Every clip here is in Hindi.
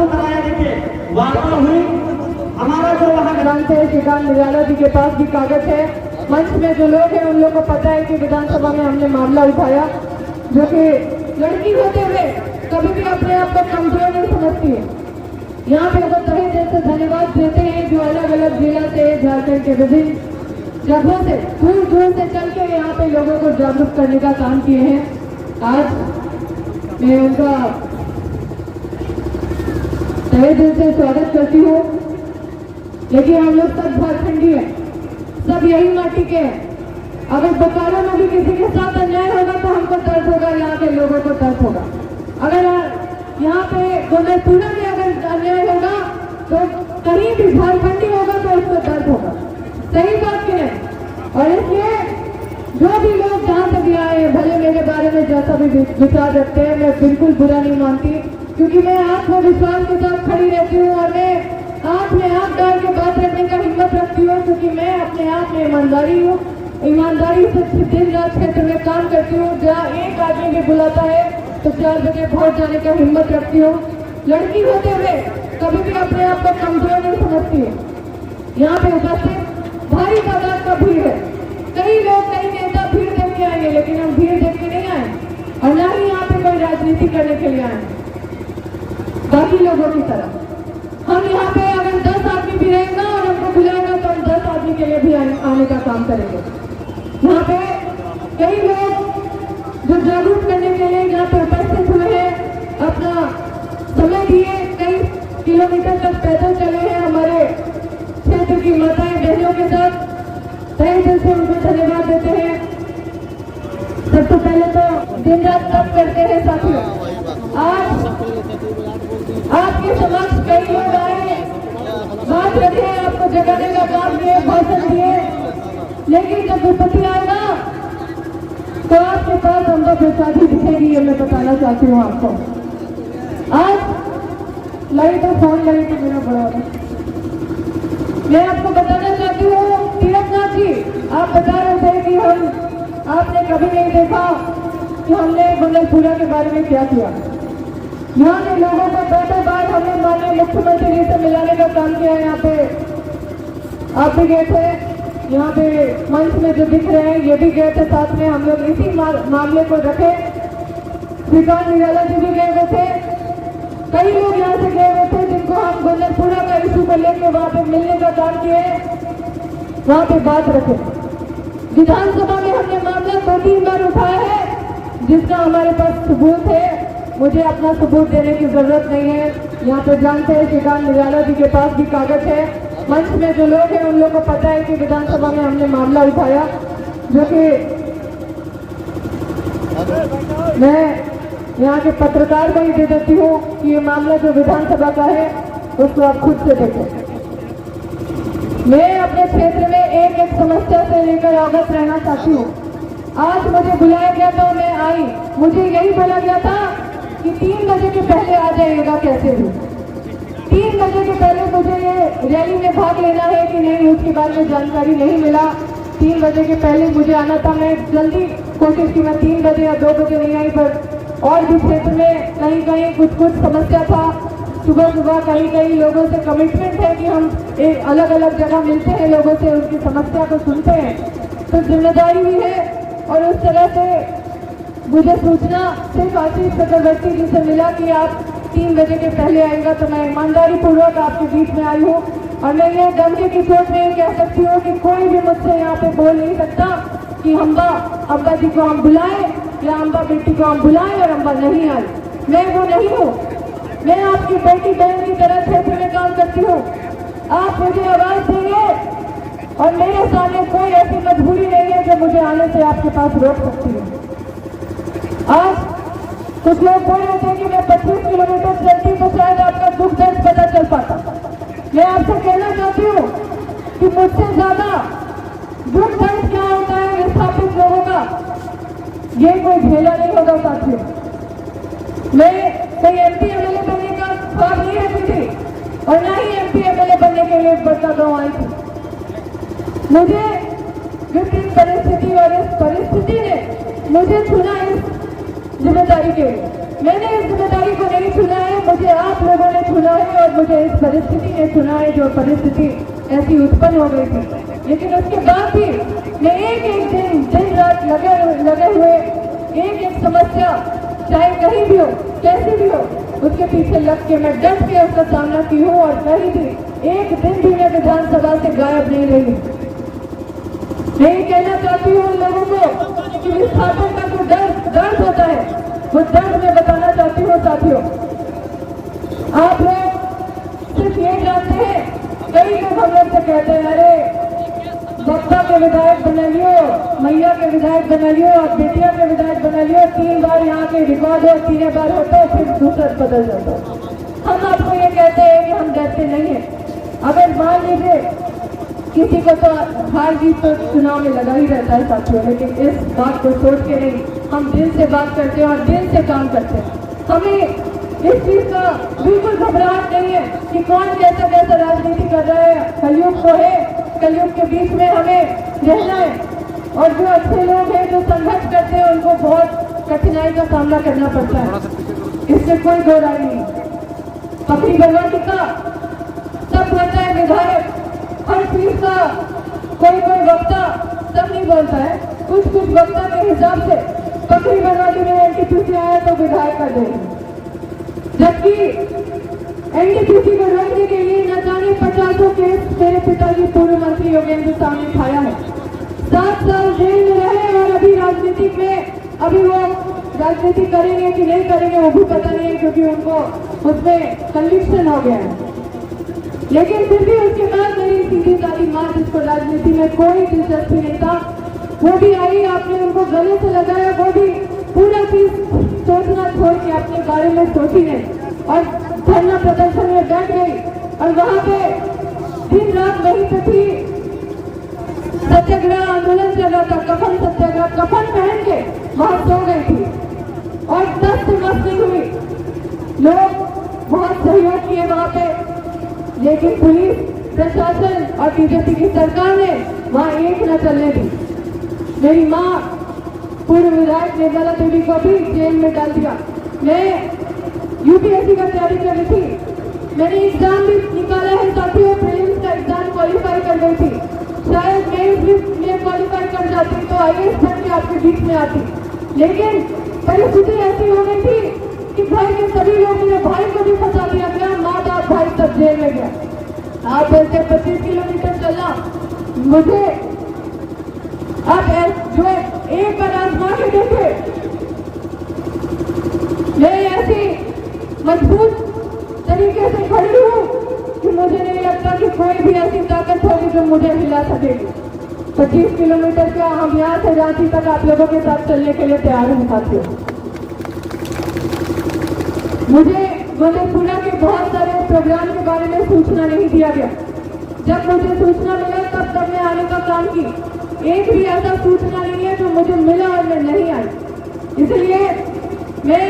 समारोह कराया। देखिए वार्ता हुई, हमारा जो वहाँ जानते हैं श्रीकांत निराला जी के पास भी कागज है। मंच में जो लोग हैं उन लोगों को पता है कि विधानसभा में हमने मामला उठाया, जो कि लड़की होते हुए कभी भी अपने आप को कमजोर नहीं समझती है। यहाँ पे वो तहे दिल से धन्यवाद देते हैं जो अलग अलग जिला से, झारखंड के विभिन्न जगहों से, दूर दूर से चल के यहाँ पे लोगों को जागरूक करने का काम किए हैं। आज मैं उनका तहे दिल से स्वागत करती हूँ। लेकिन हम लोग सब झारखंडी हैं, सब यही माटी के हैं। अगर बोकारो में भी किसी के साथ अन्याय होगा तो हमको दर्द होगा, यहाँ के लोगों को दर्द होगा। अगर यहाँ पे गोंदलपुरा में अगर अन्याय होगा तो कहीं भी झारखंडी होगा तो उसको दर्द होगा। सही बात की नहीं। और इसलिए जो भी लोग जहाँ से भी आए, भले मेरे बारे में जैसा भी विचार रखते हैं, मैं बिल्कुल बुरा नहीं मानती, क्योंकि मैं आत्मविश्वास के साथ खड़ी रहती हूँ और मैं हाथ में हाथ डाल के बात रखने का हिम्मत रखती हूँ, क्योंकि मैं अपने आप में ईमानदारी हूँ। ईमानदारी से दिन रात क्षेत्र में काम करती हूँ। जहाँ एक आदमी भी बुलाता है तो 4 बजे पहुँच जाने का हिम्मत रखती हूँ। लड़की होते हुए कभी भी अपने आप को कमजोर नहीं समझती है। यहाँ पे उपस्थित भारी तादाद का भीड़ है। कई लोग, कई नेता भीड़ देख के आएंगे, लेकिन हम भीड़ देख के नहीं आए और न ही यहाँ पे कोई राजनीति करने के लिए आए बाकी लोगों की तरह। हम यहाँ पे अगर 10 आदमी भी रहेगा और हमको बुलाएगा तो हम 10 आदमी के लिए भी आने का काम करेंगे। यहाँ पे कई लोग जो जागरूक करने के लिए यहाँ पे उपस्थित हुए हैं, अपना समय दिए, कई किलोमीटर तक पैदल चले हैं हमारे क्षेत्र की माताएं बहनों के साथ। तहे दिल से उनको धन्यवाद देते हैं। सबसे पहले तो दिन रात तप करते हैं साथियों। आज आपके समक्ष कई लोग आए, बात रखे, आपको जगाने का काम किए, भाषण दिए, लेकिन जब विपत्ति आएगा तो आपके पास अम्बा बेसाधी दिखेगी। ये मैं बताना चाहती हूँ आपको। आज लाइट और फोन लाइट मेरा बड़ा है। मैं आपको बताना चाहती हूँ, तीरथनाथ जी आप बता रहे थे कि आपने कभी नहीं देखा कि हमने गोंदलपुरा के बारे में क्या किया। यहाँ के लोगों को 2 बार हमने माननीय मुख्यमंत्री जी से मिलाने का काम किया। यहाँ पे आप भी गए थे, यहाँ पे मंच में जो दिख रहे हैं ये भी गए थे साथ में। हम लोग इसी मामले को रखे। श्रीकांत निराला जी भी गए हुए थे, कई लोग यहाँ से गए हुए थे जिनको हम गोंदलपुरा का इशू को लेकर वहाँ पे मिलने का काम किए, वहाँ पे बात रखे। विधानसभा में हमने मामला 2-3 बार उठाया है, जिसका हमारे पास सबूत है। मुझे अपना सबूत देने की जरूरत नहीं है। यहाँ पे जानते हैं श्रीकांत निराला जी के पास भी कागज है। मंच में जो लोग हैं उन लोगों को पता है कि विधानसभा में हमने मामला उठाया, जो कि मैं यहाँ के पत्रकार को ही दे देती हूँ कि ये मामला जो विधानसभा का है उसको आप खुद से देखें। मैं अपने क्षेत्र में एक एक समस्या से लेकर अवगत रहना चाहती हूँ। आज मुझे बुलाया गया तो मैं आई। मुझे यही बोला गया था कि 3 बजे के पहले आ जाइएगा, कैसे भी 3 बजे के पहले मुझे ये रैली में भाग लेना है कि नहीं, उसके बारे में जानकारी नहीं मिला। 3 बजे के पहले मुझे आना था। मैं जल्दी कोशिश की, मैं 3 बजे या 2 बजे नहीं आई, पर और भी क्षेत्र में कहीं कहीं कुछ समस्या था। सुबह सुबह कहीं लोगों से कमिटमेंट है कि हम एक अलग अलग जगह मिलते हैं, लोगों से उनकी समस्या को सुनते हैं, तो जिम्मेदारी भी है। और उस तरह से मुझे सूचना सिर्फ आशीष चक्रवर्ती जी से मिला कि आप 3 बजे के पहले आएगा, तो मैं ईमानदारी पूर्वक आपके बीच में आई हूँ। और मैं ये डंके की चोट में कह सकती हूँ कि कोई भी मुझसे यहाँ पे बोल नहीं सकता कि अम्बा जी को हम बुलाएं या अम्बा बेटी को हम बुलाएं और अम्बा नहीं आई। मैं वो नहीं हूँ। मैं आपकी बेटी बहन की तरह क्षेत्र में काम करती हूँ। आप मुझे आवाज देंगे और मेरे सामने कोई ऐसी मजबूरी नहीं है जो मुझे आने से आपके पास रोक सकती है। आज कुछ लोग बोल रहे थे कि मैं 25 किलोमीटर चलती तो शायद आपका दुख दर्द पता चल पाता। मैं आपसे कहना चाहती हूँ कि मुझसे ज्यादा दुख दर्द क्या होता है विस्थापित लोगों का, ये कोई झेला नहीं होगा साथियों। मैं कोई MP MLA बनने का ख्वाब नहीं रखती थी और ना ही MP MLA बनने के लिए बड़का गाँव आई थी। मुझे विपरीत परिस्थिति और इस परिस्थिति ने मुझे चुना इस जिम्मेदारी के लिए। मैंने इस जिम्मेदारी को नहीं चुना है, मुझे आप लोगों ने चुना है और मुझे इस परिस्थिति ने चुना है जो परिस्थिति ऐसी उत्पन्न हो गई थी। लेकिन उसके बाद भी मैं एक एक दिन रात लगे हुए एक समस्या चाहे कहीं भी हो कैसी भी हो उसके पीछे लग के मैं डट के उसका सामना की हूँ और कहीं भी एक दिन भी मैं विधानसभा से गायब नहीं रही। मैं ये कहना चाहती हूँ उन लोगों को कि विस्थापन का जो दर्द होता है वो दर्द मैं बताना चाहती हूँ साथियों। आप लोग सिर्फ ये जानते हैं, कई लोग हम लोग से कहते हैं अरे बप्पा के विधायक बना लियो, मैया के विधायक बना लियो, आप बेटिया के विधायक बना लियो, 3 बार यहाँ के रिकॉर्ड हो, 3 बार होता है फिर दूसरा बदल जाता है। हम आपको ये कहते हैं कि हम डरते नहीं हैं। अगर मान लीजिए किसी को तो हार जीत तो चुनाव में लगा ही रहता है साथियों, लेकिन इस बात को सोच के नहीं, हम दिल से बात करते हैं और दिल से काम करते हैं। हमें इस चीज का बिल्कुल घबराहट नहीं है कि कौन कैसा कैसा राजनीति कर रहा है। कलयुग को है, कलयुग के बीच में हमें रहना है और जो अच्छे लोग हैं जो संघर्ष करते हैं उनको बहुत कठिनाई का सामना करना पड़ता है, इससे कोई दो राय नहीं। पकड़ी भगवती का सब बोलता है विधायक, हर चीज का कोई वक्ता सब नहीं बोलता है, कुछ वक्ता के हिसाब से पकड़ी भगवती में एनटीपीसी आया तो विधायक कर देंगे, जबकि एनटीपीसी को रोकने के लिए न जाने 50 केस मेरे पिताजी पूर्व मंत्री योगेंद्र साहब ने खाया है। 7 साल जेल में रहे और अभी राजनीतिक में अभी वो राजनीति करेंगे कि नहीं करेंगे वो भी पता नहीं है, क्योंकि उनको उसमें कन्विक्शन हो गया है। लेकिन फिर भी उसके बाद मेरी सीधी सादी माँ जिसको राजनीति में कोई दिलचस्पी नहीं था वो भी आई, आपने उनको गले से लगाया, वो भी पूरा चीज सोचना छोड़ के अपने बारे में सोची नहीं और धरना प्रदर्शन में बैठ गई और वहां पे दिन रात वहीं पे थी, सत्याग्रह आंदोलन चल रहा था, कफन सत्याग्रह, कफन पहन के वहां सो गई थी और 10 से मस नहीं हुई। लोग बहुत सहयोग किए वहां पे, लेकिन पुलिस प्रशासन और बीजेपी की सरकार ने वहां एक न चलने दी। मेरी माँ पूर्व विधायक निर्मला देवी को भी जेल में डाल दिया। मैं यूपीएससी का तैयारी कर रही थी, मैंने एग्जाम भी निकाला है साथियों, प्रीलिम्स का एग्जाम क्वालिफाई कर गई थी, शायद मेंस भी में क्वालिफाई कर जाती तो आईएएस बन के आपके बीच में आती, लेकिन परिस्थिति ऐसी हो गई थी कि घर के सभी लोग, मेरे भाई को भी फंसा दिया गया, माँ बाप भाई सब जेल में गया। आप ऐसे 25 किलोमीटर चलना मुझे आप जो एक बार आजमा के देखे, मैं ऐसी मजबूत तरीके से खड़ी हूँ कि मुझे नहीं लगता कि कोई भी ऐसी ताकत होगी जो मुझे हिला सकेगी। 25 किलोमीटर का हम यहाँ से रांची तक आप लोगों के साथ चलने के लिए तैयार हैं साथियों। मुझे गोलेपुरा के बहुत सारे प्रोग्राम के बारे में सूचना नहीं दिया गया, जब मुझे सूचना मिला तब मैं आने का काम की। एक भी ऐसा सूचना नहीं है जो मुझे मिला और मैं नहीं आई, इसलिए मैं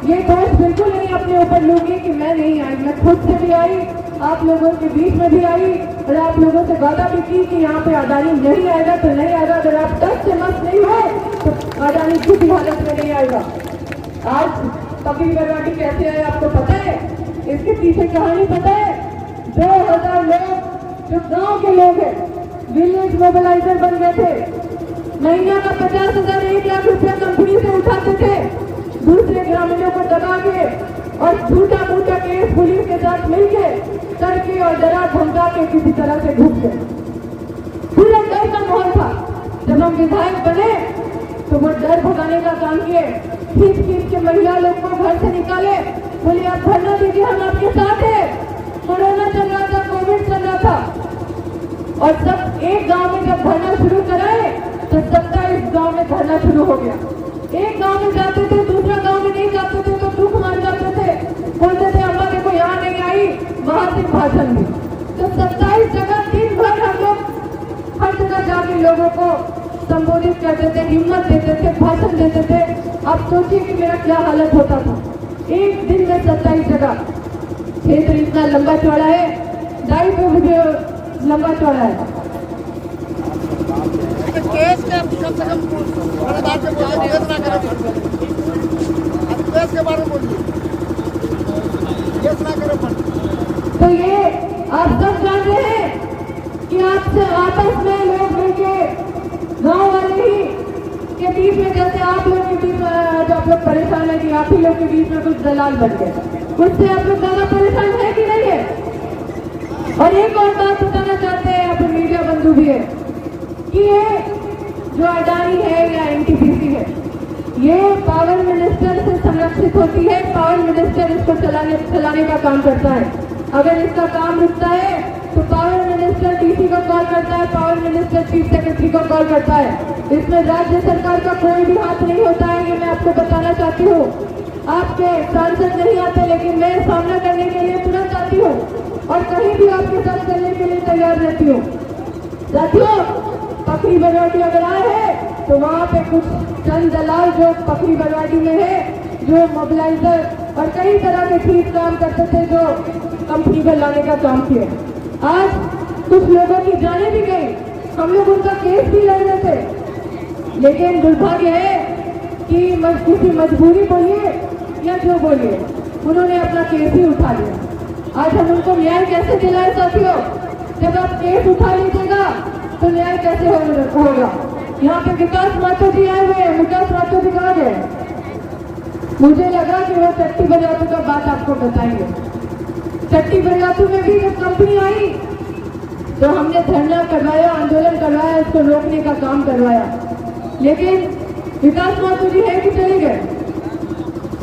ये दोष बिल्कुल नहीं अपने ऊपर लूंगी कि मैं नहीं आई। मैं खुद से भी आई, आप लोगों के बीच में भी आई और आप लोगों से वादा भी की कि यहाँ पे अडानी नहीं आएगा तो नहीं आएगा, अगर आप 10 से मत नहीं हो तो अडानी किसी हालत में नहीं आएगा। आज पकड़ी बरवाटी कैसे आए आपको पता है, इसके पीछे कहानी पता है। 2000 लोग जो गांव के लोग हैं विलेज मोबिलाइजर बन गए थे, महीना का 50,000 1 लाख रुपया कंपनी से उठाते थे, दूसरे ग्रामीणों को दबा के और झूठा मूठा केस पुलिस के साथ मिलके करके और डरा धमका के किसी तरह से घुस गए। पूरा डर का माहौल था। जब हम विधायक बने तो वो डर भगाने का काम किए, खींच के महिला लोग को घर से निकाले, बोले आप धरना दीजिए हम आपके साथ है। कोरोना चल रहा था, कोविड चल रहा था और सब एक गांव में जब धरना शुरू कराए तो 27 गांव में धरना शुरू हो गया। एक गांव में जाते थे, दूसरा गांव में नहीं जाते थे तो दुख मान जाते थे, बोलते थे अम्मा देखो यहाँ नहीं आई, वहां से भाषण दी। तो 27 जगह दिन भर हम लोग हर जगह जाके लोगों को संबोधित करते थे, हिम्मत देते थे, भाषण देते थे। आप सोचिए कि मेरा क्या हालत होता था। एक दिन में 27 जगह, क्षेत्र इतना लंबा चौड़ा है, दायित्व भी लंबा चौड़ा है। केस के कम से कम बड़े बात से बोलिए, केस ना करें, केस के बारे में बोलिए, केस ना करें। बीच में, जैसे आप लोग के बीच में आज आप लोग परेशान है कि आप ही लोग के बीच में कुछ दलाल बन गए, उससे आप लोग ज्यादा परेशान है कि नहीं है? और एक और बात बताना चाहते हैं, आप मीडिया बंधु भी है, कि ये जो अडानी है या एनटीपीसी है, ये पावर मिनिस्टर से संरक्षित होती है। पावर मिनिस्टर इसको चलाने का काम करता है। अगर इसका काम रुकता है तो पावर मिनिस्टर डीसी को कॉल करता है, पावर मिनिस्टर चीफ सेक्रेटरी को कॉल करता है। इसमें राज्य सरकार का कोई भी हाथ नहीं होता है, ये मैं आपको बताना चाहती हूँ। आपके सांसद नहीं आते, लेकिन मैं सामना करने के लिए तुरंत आती हूँ और कहीं भी आपके साथ चलने के लिए तैयार रहती हूँ। साथियों, पकड़ी बरवाटी अगर आए हैं तो वहाँ पे कुछ चंद दलाल जो पकड़ी बरवाटी में है, जो मोबिलाइजर और कई तरह के ठीक काम करते थे, जो कंपनी को लाने का काम किए। आज कुछ लोगों की जाने भी गई, हम लोग उनका केस भी लड़ रहे थे, लेकिन दुर्भाग्य है कि किसी मजबूरी बोलिए या जो बोलिए, उन्होंने अपना केस ही उठा लिया। आज हम उनको न्याय कैसे दिलाए साथियों? जब आप केस उठा लीजिएगा तो न्याय कैसे होगा? यहाँ पे विकास माथुर जी आए हुए हैं, विकास माथुर जी कहाँ गए? मुझे लगा कि वो चट्टी बरियातू का बात आपको बताएंगे। चट्टी बरियातू में भी जब कंपनी आई तो हमने धरना करवाया, आंदोलन करवाया, उसको रोकने का काम करवाया, लेकिन विकास माथुर जी है कि चले गए?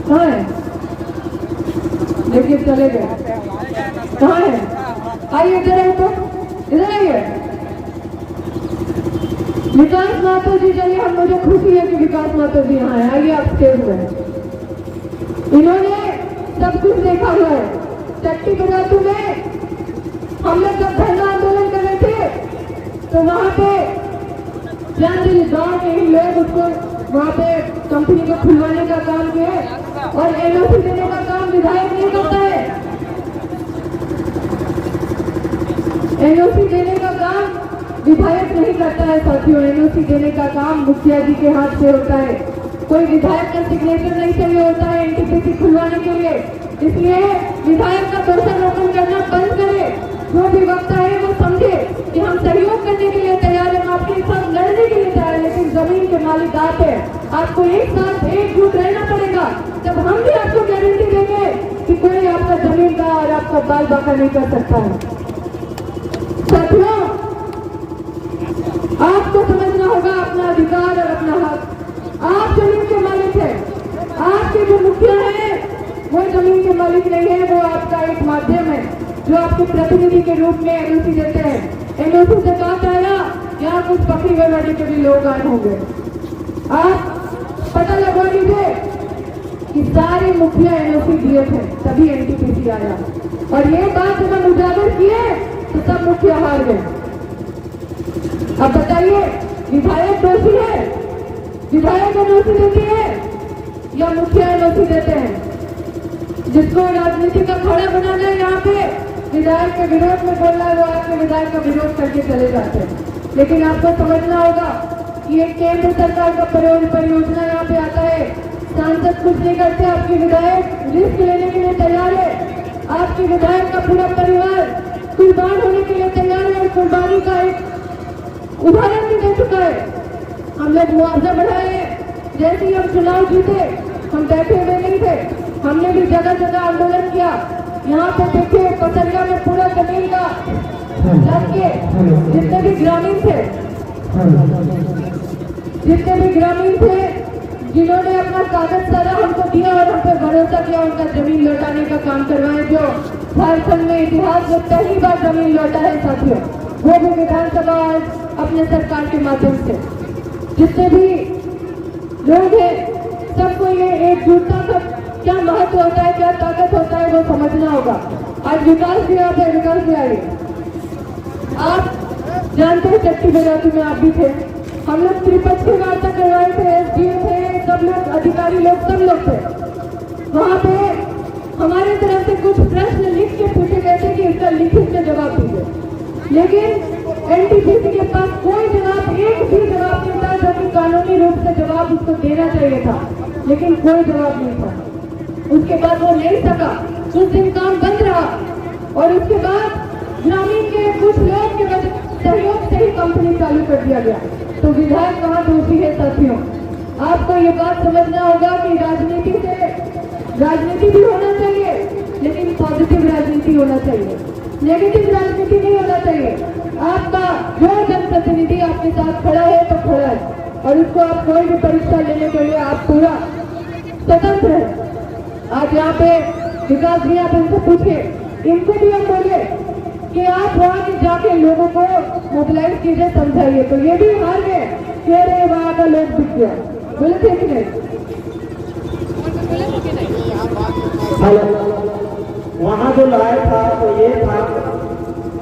कहाँ है? लेकिन चले गए। कहाँ है? आइए इधर आइए, तो इधर आइए। विकास माथुर जी, चलिए, हम मुझे खुशी है कि विकास माथुर जी यहाँ है। आइए आप स्टेज में। इन्होंने सब कुछ देखा हुआ है। चट्टी बरियातू में हम लोग जब धरना आंदोलन कर रहे थे तो वहाँ पे गाँव के ही लोग उसको वहाँ पे कंपनी को खुलवाने का काम किए और एनओसी देने का काम विधायक नहीं करता है। एनओसी देने का काम विधायक नहीं करता है साथियों। एनओसी देने का काम मुखिया जी के हाथ से होता है। कोई विधायक का सिग्नेचर नहीं चाहिए होता है एनटीपीसी खुलवाने के लिए। इसलिए विधायक का दोषारोपण करना बंद करे। जो भी वक्त है वो समझे कि हम सहयोग करने के लिए तैयार हैं, हम आपके साथ लड़ने के लिए तैयार हैं, लेकिन जमीन के मालिक आप है। आपको एक साथ एकजुट रहना पड़ेगा। जब हम भी आपको गारंटी देंगे कि कोई आपका जमीन का और आपका बाल बाका नहीं कर सकता है। साथियों, आपको समझना होगा अपना अधिकार और अपना हक। आप जमीन के मालिक हैं। आपके जो मुखिया हैं वो जमीन के मालिक नहीं है, वो आपका एक माध्यम है जो आपके प्रतिनिधि के रूप में एनओसी देते हैं। एनओसी से बात आया, यहाँ कुछ पकड़ी बरवाटी के भी लोग आए होंगे। आप पता लगवा लीजिए कि सारे मुखिया एनओसी दिए थे, तभी एनटीपीसी आया। और ये बात जब हम उजागर किए तो सब मुखिया हार गए। अब बताइए, विधायक दोषी है? विधायक एनओसी देती है या मुखिया एनओसी देते हैं? जिसको राजनीति का खड़ा बनाना है, यहाँ पे विधायक के विरोध में बोलना है, वो आपके विधायक का विरोध करके चले जाते हैं। लेकिन आपको समझना होगा कि एक केंद्र सरकार का परियोजना यहाँ पे आता है, सांसद कुछ नहीं करते, आपके विधायक रिस्क लेने के लिए तैयार है। आपके विधायक का पूरा परिवार कुर्बान होने के लिए तैयार है और कुर्बानी का एक उदाहरण भी दे चुका है। हम लोग मुआवजा बढ़ाए, जैसे ही हम चुनाव जीते हम बैठे हुए नहीं थे, हमने भी जगह जगह आंदोलन किया। यहाँ पे देखिए पसरिया में पूरा जमीन का लग के जितने भी ग्रामीण थे जिन्होंने अपना कागज सारा हमको दिया और हम पे भरोसा किया, उनका जमीन लौटाने का काम करवाए। जो झारखंड में इतिहास में पहली बार जमीन लौटा है साथियों, वो भी विधानसभा अपने सरकार के माध्यम से। जितने भी लोग हैं सबको ये एकजुटता का क्या महत्व होता है, क्या ताकत होता है, वो समझना होगा। आज विकास भी आप है, विकास भी आइए। आप जानते हैं चट्टी बरियातू में आप भी थे, हम लोग त्रिपक्षीय वार्ता करवाए थे, एसडीओ थे, सब लोग अधिकारी लोग सब लोग थे। वहाँ पे हमारे तरफ से कुछ प्रश्न लिख के पूछे गए थे कि इसका लिखित में जवाब दीजिए, लेकिन एनटीपीसी के पास कोई जवाब, एक भी जवाब नहीं था जो कि कानूनी रूप से जवाब उसको देना चाहिए था, लेकिन कोई जवाब नहीं था। उसके बाद वो नहीं सका, कुछ दिन काम बंद रहा और उसके बाद ग्रामीण के कुछ लोग के सहयोग से ही कंपनी चालू कर दिया गया। तो विधायक कहाँ दोषी है साथियों? आपको ये बात समझना होगा कि राजनीति भी होना चाहिए, लेकिन पॉजिटिव राजनीति होना चाहिए, नेगेटिव राजनीति नहीं होना चाहिए। आपका जो जनप्रतिनिधि आपके साथ खड़ा है तो खड़ा है, और उसको आप कोई भी परीक्षा लेने के लिए आप पूरा स्वतंत्र है। आज यहाँ पे विकास जी, आप इनसे पूछिए, इनको भी हम बोले कि आप वहाँ के जाके लोगों को मोबिलाइज कीजिए, समझाइए, तो ये भी हार गए कि अरे वहाँ का लोग दिख गया। बोले थे कि नहीं? वहाँ जो लाया था तो ये था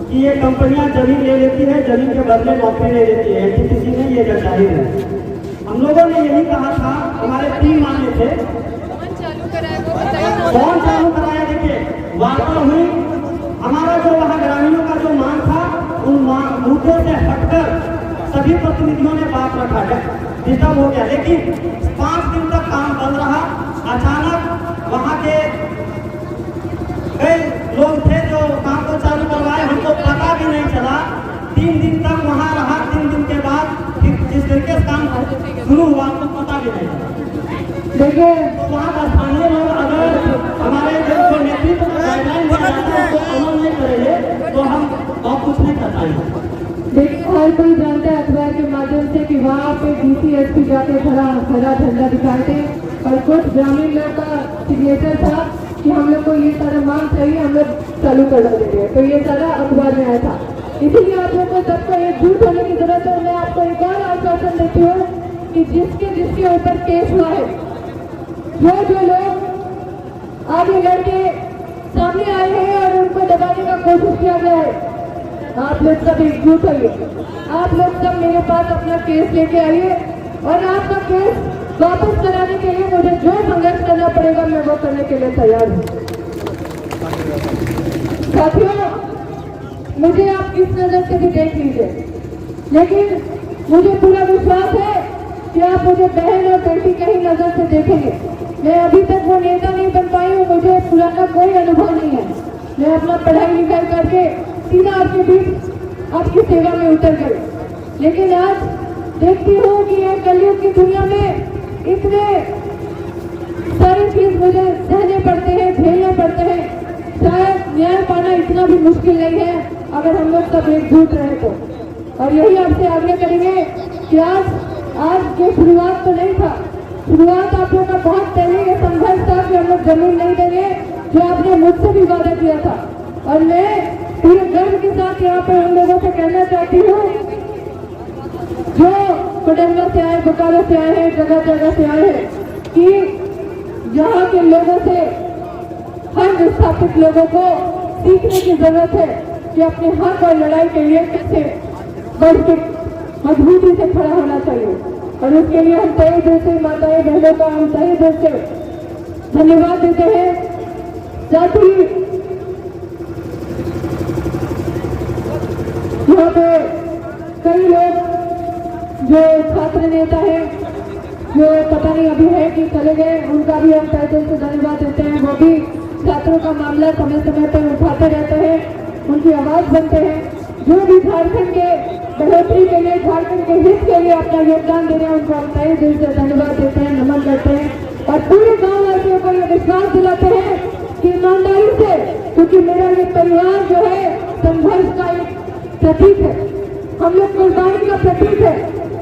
कि ये कंपनियां जमीन ले लेती है, जमीन के बदले नौकरी ले लेती है, एनटीपीसी ने ये जाहिर है। हम लोगों ने यही कहा था, हमारे 3 मामले थे। कौन चालू कराया? देखिए, वार्ता हुई, हमारा जो वहाँ ग्रामीणों का जो मांग था, उन मुद्दों से हटकर सभी प्रतिनिधियों ने बात रखा है, डिस्टर्ब हो गया। लेकिन 5 दिन तक काम बंद रहा। अचानक वहाँ के कई लोग थे जो काम को चालू करवाए, हमको पता भी नहीं चला। 3 दिन तक वहाँ रहा। 3 दिन के बाद फिर जिस तरीके से काम शुरू हुआ हमको पता भी नहीं चला। देखिए, तो वहाँ का स्थानीय लोग अगर हमारे जो नेतृत्व गाइडलाइन को अमल नहीं करेंगे तो हम और कुछ नहीं कर पाएंगे। देखिए, हर कोई जानता है अखबार के माध्यम से कि वहाँ पे डीसीएसपी जाके खड़ा झंडा दिखाए थे, और कुछ ग्रामीण लोग का सिग्नेचर था कि हम लोग को ये सारा मांग चाहिए, हम लोग चालू कर देंगे। तो ये सारा अखबार में आया था। इसीलिए आप लोग को सबको एकजुट होने की जरूरत है। मैं आपको एक और आश्वासन देती हूँ कि जिसके ऊपर केस हुआ है, जो लोग आगे लड़के सामने आए हैं और उनको दबाने का कोशिश किया गया है, आप लोग सब एकजुट होइए। आप लोग सब मेरे पास अपना केस लेके आइए, और आपका केस वापस कराने के लिए मुझे जो संघर्ष करना पड़ेगा मैं वो करने के लिए तैयार हूँ। साथियों, मुझे आप किस नजर से भी देख लीजिए, लेकिन मुझे पूरा विश्वास है कि आप मुझे बहन और बेटी की ही नजर से देखेंगे। मैं अभी तक वो नेता नहीं बन पाई हूँ, मुझे पुराना कोई अनुभव नहीं है। मैं अपना पढ़ाई लिखाई करके सीधा आपके बीच आपकी सेवा में उतर गई, लेकिन आज देखती हूँ कि ये कलयुग की दुनिया में इतने सारी चीज मुझे सहने पड़ते हैं, झेलने पड़ते हैं। शायद न्याय पाना इतना भी मुश्किल नहीं है अगर हम लोग सब एकजुट रहे तो। और यही आपसे आग्रह करेंगे कि आज की शुरुआत तो नहीं था, शुरुआत आप लोगों का बहुत पहले ये संघर्ष था कि हम लोग जमीन नहीं देंगे, जो आपने मुझसे भी वादा किया था। और मैं पूरे गर्व के साथ यहाँ पे उन लोगों से कहना चाहती हूँ जो कोडरमा से आए, बोकारो से आए हैं, जगह जगह से आए हैं, कि यहाँ के लोगों से, हर विस्थापित लोगों को सीखने की जरूरत है कि अपने हक और लड़ाई के लिए कैसे बढ़ के मजबूती से खड़ा होना चाहिए। और उसके लिए हम तहे दिल से माताएं बहनों का हम तहे दिल से धन्यवाद देते हैं। साथ ही यहाँ पे कई लोग जो छात्र नेता हैं, जो पता नहीं अभी है कि चले गए, उनका भी हम तहे दिल से धन्यवाद देते हैं। वो भी छात्रों का मामला समय समय पर उठाते रहते हैं, उनकी आवाज बनते हैं। जो भी झारखंड के बढ़ोतरी के लिए, झारखंड के हित के लिए अपना योगदान दे रहे हैं, उनको हम तहे दिल से धन्यवाद देते हैं, नमन करते हैं। और पूरे गाँव वासियों को ये विश्वास दिलाते हैं कि ईमानदारी से, क्योंकि मेरा ये परिवार जो है संघर्ष का एक प्रतीक है, हम लोग कुर्बानी का प्रतीक है।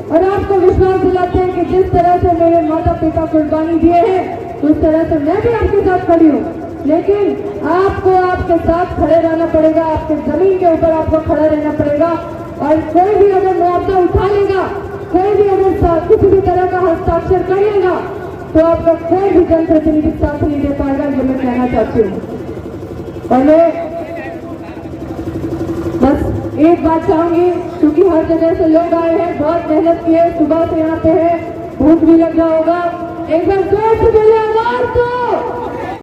और आपको विश्वास दिलाते हैं कि जिस तरह से मेरे माता पिता कुर्बानी दिए हैं, उस तरह से मैं भी आपके साथ खड़ी हूँ। लेकिन आपको आपके साथ खड़े रहना पड़ेगा, आपके जमीन के ऊपर आपको खड़ा रहना पड़ेगा। और कोई भी अगर मुआवजा उठा लेगा, कोई भी अगर किसी भी तरह का हस्ताक्षर कर लेगा, तो आपका कोई भी जनप्रतिनिधि साथ नहीं दे पाएगा, ये मैं कहना चाहती हूँ। और मैं बस एक बात चाहूंगी, क्योंकि हर जगह से लोग आए हैं, बहुत मेहनत की है, सुबह से यहाँ पे है, भूख भी लग रहा होगा, एक बार जोर से बोले आवाज दो।